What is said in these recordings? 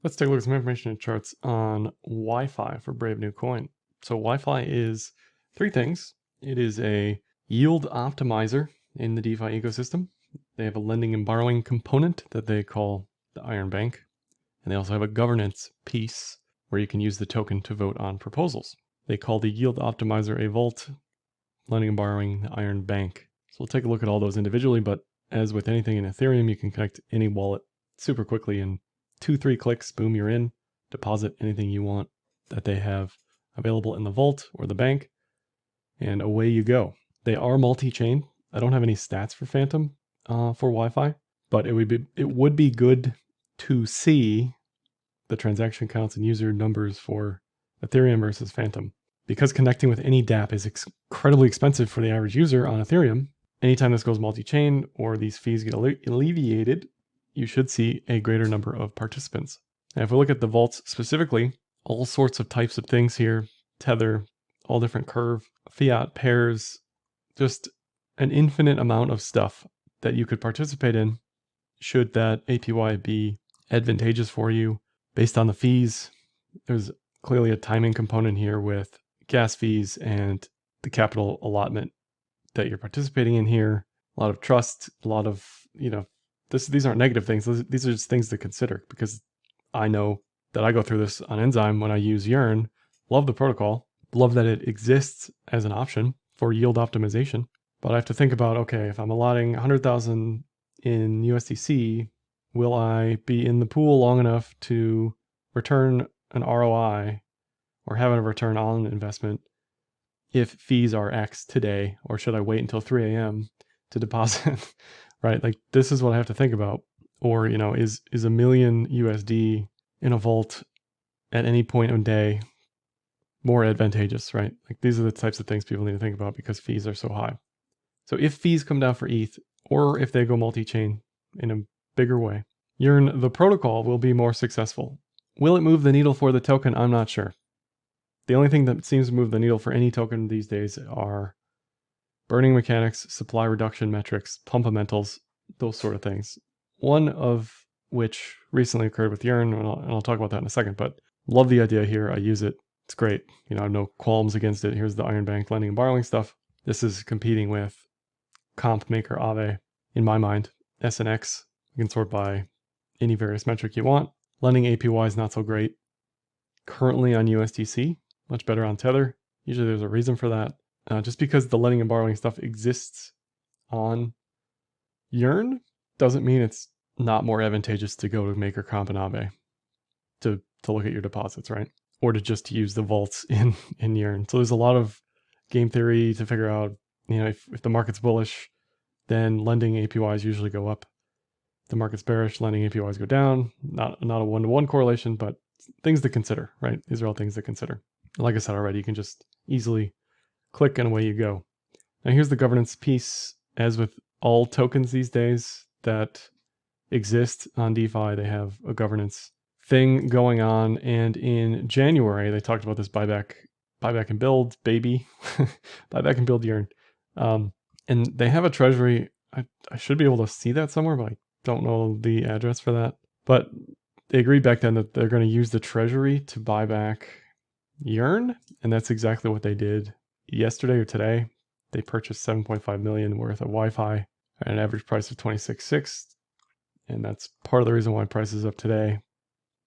Let's take a look at some information and charts on Wi-Fi for Brave New Coin. So Wi-Fi is three things. It is a yield optimizer in the DeFi ecosystem. They have a lending and borrowing component that they call the Iron Bank. And they also have a governance piece where you can use the token to vote on proposals. They call the yield optimizer a vault, lending and borrowing the Iron Bank. So we'll take a look at all those individually, but as with anything in Ethereum, you can connect any wallet super quickly in 2-3 clicks, boom, you're in. Deposit anything you want that they have available in the vault or the bank, and away you go. They are multi-chain. I don't have any stats for Phantom for Wi-Fi, but it would be good to see the transaction counts and user numbers for Ethereum versus Phantom. Because connecting with any dApp is incredibly expensive for the average user on Ethereum, anytime this goes multi-chain or these fees get alleviated, you should see a greater number of participants. And if we look at the vaults specifically, all sorts of types of things here, Tether, all different curve, fiat pairs, just an infinite amount of stuff that you could participate in should that APY be advantageous for you based on the fees. There's clearly a timing component here with gas fees and the capital allotment that you're participating in here. A lot of trust, a lot of, these aren't negative things. These are just things to consider, because I know that I go through this on Enzyme when I use Yearn. Love the protocol, love that it exists as an option for yield optimization. But I have to think about, okay, if I'm allotting 100,000 in USDC, will I be in the pool long enough to return an ROI or have a return on investment if fees are X today, or should I wait until 3 a.m. to deposit, right? Like, this is what I have to think about. Or, is $1 million USD in a vault at any point in day more advantageous, right? Like, these are the types of things people need to think about because fees are so high. So if fees come down for ETH, or if they go multi-chain in a bigger way, Yearn, the protocol, will be more successful. Will it move the needle for the token? I'm not sure. The only thing that seems to move the needle for any token these days are burning mechanics, supply reduction metrics, pumpamentals, those sort of things. One of which recently occurred with Yearn, and I'll talk about that in a second, but love the idea here. I use it. It's great. I have no qualms against it. Here's the Iron Bank lending and borrowing stuff. This is competing with comp maker Aave, in my mind. SNX, you can sort by any various metric you want. Lending APY is not so great currently on USDC, much better on Tether. Usually there's a reason for that. Just because the lending and borrowing stuff exists on Yearn doesn't mean it's not more advantageous to go to Maker, Comp, and Aave to look at your deposits, right? Or to just use the vaults in Yearn. So there's a lot of game theory to figure out, if the market's bullish, then lending APYs usually go up. If the market's bearish, lending APYs go down. Not a one-to-one correlation, but things to consider, right? These are all things to consider. Like I said already, you can just easily click and away you go. Now here's the governance piece. As with all tokens these days that exist on DeFi, they have a governance thing going on. And in January, they talked about this buyback and build, baby. Buyback and build Yearn. And they have a treasury. I should be able to see that somewhere, but I don't know the address for that. But they agreed back then that they're going to use the treasury to buy back Yearn. And that's exactly what they did yesterday or today. They purchased 7.5 million worth of Wi-Fi at an average price of 26.6. And that's part of the reason why price is up today.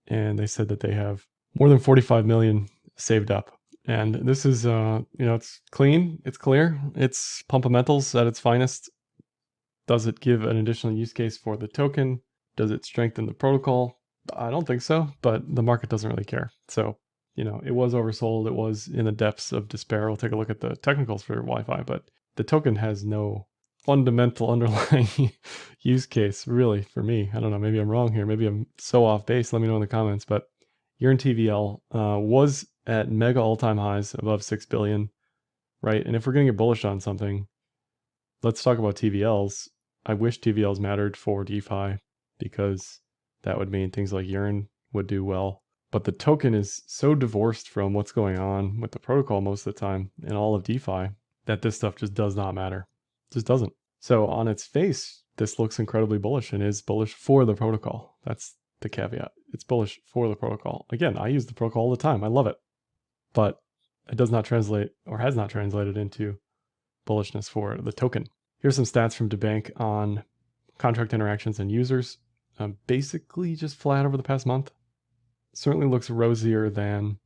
And they said that they have more than 45 million saved up. And this is, it's clean, it's clear, it's pumpamentals at its finest. Does it give an additional use case for the token? Does it strengthen the protocol? I don't think so, but the market doesn't really care. So, it was oversold. It was in the depths of despair. We'll take a look at the technicals for Wi-Fi, but the token has no fundamental underlying use case, really, for me. I don't know, maybe I'm wrong here. Maybe I'm so off base. Let me know in the comments. But Yearn TVL was at mega all-time highs above 6 billion, right? And if we're going to get bullish on something, let's talk about TVLs. I wish TVLs mattered for DeFi, because that would mean things like Yearn would do well. But the token is so divorced from what's going on with the protocol most of the time in all of DeFi that this stuff just does not matter. Just doesn't. So on its face, this looks incredibly bullish and is bullish for the protocol. That's the caveat. it's bullish for the protocol. Again, I use the protocol all the time. I love it. But it does not translate, or has not translated into bullishness for the token. Here's some stats from DeBank on contract interactions and users. Basically just flat over the past month. Certainly looks rosier than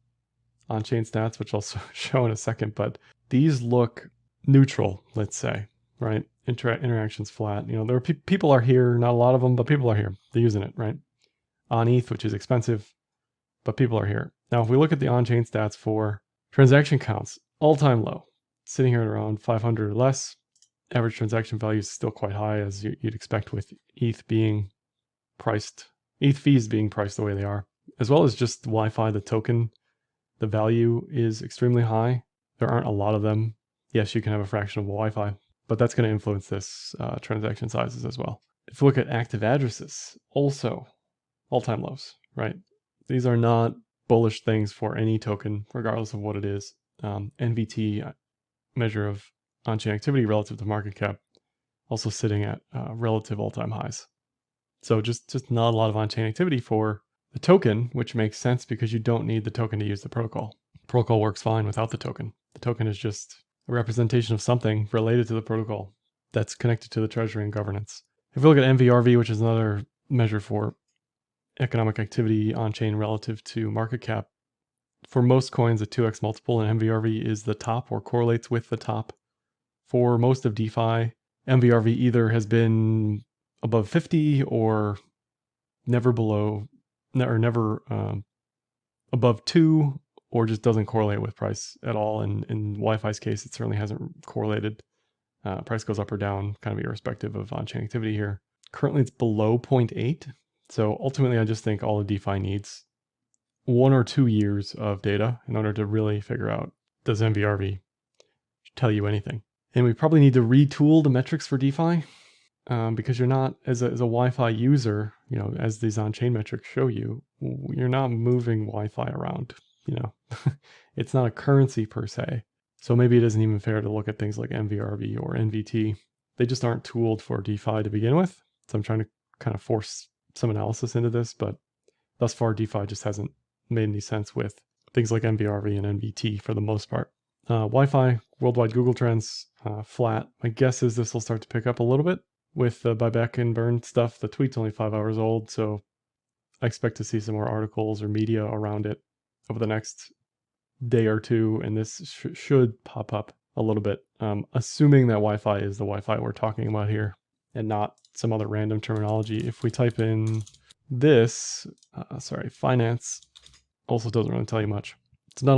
on-chain stats, which I'll show in a second, but these look neutral, let's say, right? Interactions flat. You know, there are people are here, not a lot of them, but people are here. They're using it, right? On ETH, which is expensive, but people are here. Now, if we look at the on-chain stats for transaction counts, all-time low, sitting here at around 500 or less. Average transaction value is still quite high, as you'd expect with ETH being priced, ETH fees being priced the way they are, as well as just Wi-Fi, the token. The value is extremely high. There aren't a lot of them. Yes, you can have a fraction of Wi-Fi, but that's going to influence this transaction sizes as well. If you look at active addresses, also all-time lows, right? These are not bullish things for any token, regardless of what it is. NVT measure of on-chain activity relative to market cap, also sitting at relative all-time highs. So just not a lot of on-chain activity for the token, which makes sense because you don't need the token to use the protocol. The protocol works fine without the token. The token is just a representation of something related to the protocol that's connected to the treasury and governance. If we look at MVRV, which is another measure for economic activity on-chain relative to market cap, for most coins, a 2x multiple in MVRV is the top or correlates with the top. For most of DeFi, MVRV either has been above 50 or never below, or never above 2, or just doesn't correlate with price at all. And in Wi-Fi's case, it certainly hasn't correlated. Price goes up or down, kind of irrespective of on-chain activity here. Currently, it's below 0.8. So ultimately, I just think all of DeFi needs 1 or 2 years of data in order to really figure out, does MVRV tell you anything? And we probably need to retool the metrics for DeFi because you're not, as a Wi-Fi user, you know, as these on-chain metrics show you, you're not moving Wi-Fi around, you know. It's not a currency per se. So maybe it isn't even fair to look at things like MVRV or NVT. They just aren't tooled for DeFi to begin with. So I'm trying to kind of force some analysis into this, but thus far DeFi just hasn't made any sense with things like MVRV and NVT for the most part. Wi-Fi, worldwide Google Trends, flat. My guess is this will start to pick up a little bit with the buyback and burn stuff. The tweet's only 5 hours old, so I expect to see some more articles or media around it over the next day or two, and this should pop up a little bit, assuming that Wi-Fi is the Wi-Fi we're talking about here and not some other random terminology. If we type in this, finance, also doesn't really tell you much. It's not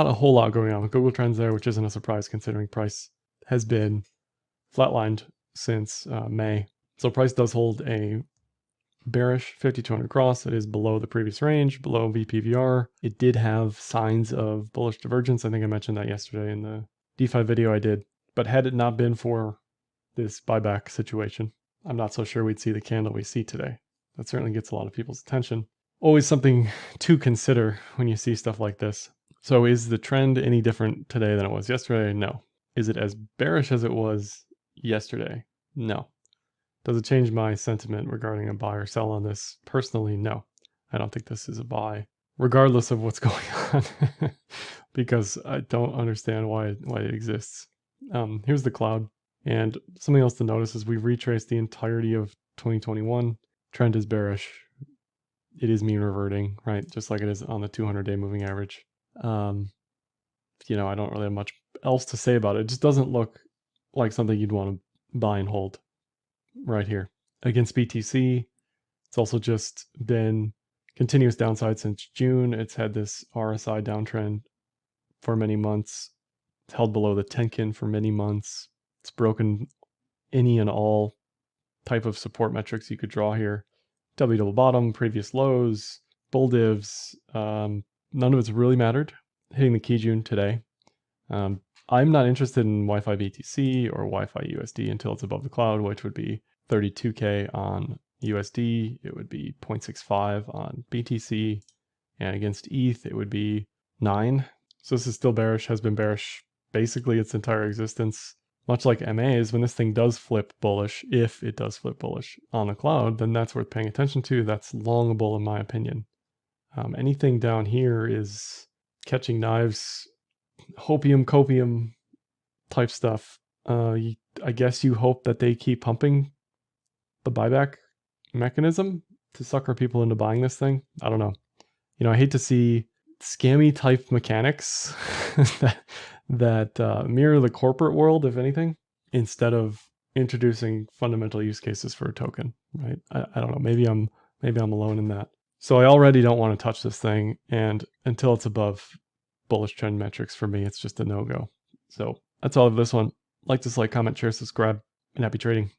a whole lot going on with Google Trends there, which isn't a surprise considering price has been flatlined since May. So price does hold a bearish 5200 cross. It is below the previous range, below VPVR. It did have signs of bullish divergence. I think I mentioned that yesterday in the DeFi video I did. But had it not been for this buyback situation, I'm not so sure we'd see the candle we see today. That certainly gets a lot of people's attention. Always something to consider when you see stuff like this. So is the trend any different today than it was yesterday? No. Is it as bearish as it was yesterday? No. Does it change my sentiment regarding a buy or sell on this? Personally, no. I don't think this is a buy, regardless of what's going on, because I don't understand why it exists. Here's the cloud. And something else to notice is we've retraced the entirety of 2021. Trend is bearish. It is mean reverting, right? Just like it is on the 200-day moving average. You know, I don't really have much else to say about it. It just doesn't look like something you'd want to buy and hold right here. Against BTC, it's also just been continuous downside since June. It's had this RSI downtrend for many months. It's held below the Tenkin for many months. It's broken any and all type of support metrics you could draw here. W double bottom, previous lows, bull divs, none of it's really mattered. Hitting the key June today. I'm not interested in Wi-Fi BTC or Wi-Fi USD until it's above the cloud, which would be 32K on USD. It would be 0.65 on BTC. And against ETH, it would be 9. So this is still bearish, has been bearish basically its entire existence. much like MAs, when this thing does flip bullish, if it does flip bullish on the cloud, then that's worth paying attention to. That's longable in my opinion. Anything down here is catching knives, hopium, copium type stuff. I guess you hope that they keep pumping the buyback mechanism to sucker people into buying this thing. I don't know. I hate to see scammy type mechanics that mirror the corporate world, if anything, instead of introducing fundamental use cases for a token, right? I don't know. Maybe I'm alone in that. So I already don't want to touch this thing, and until it's above bullish trend metrics for me, it's just a no-go. So that's all of this one. Like, dislike, comment, share, subscribe, and happy trading.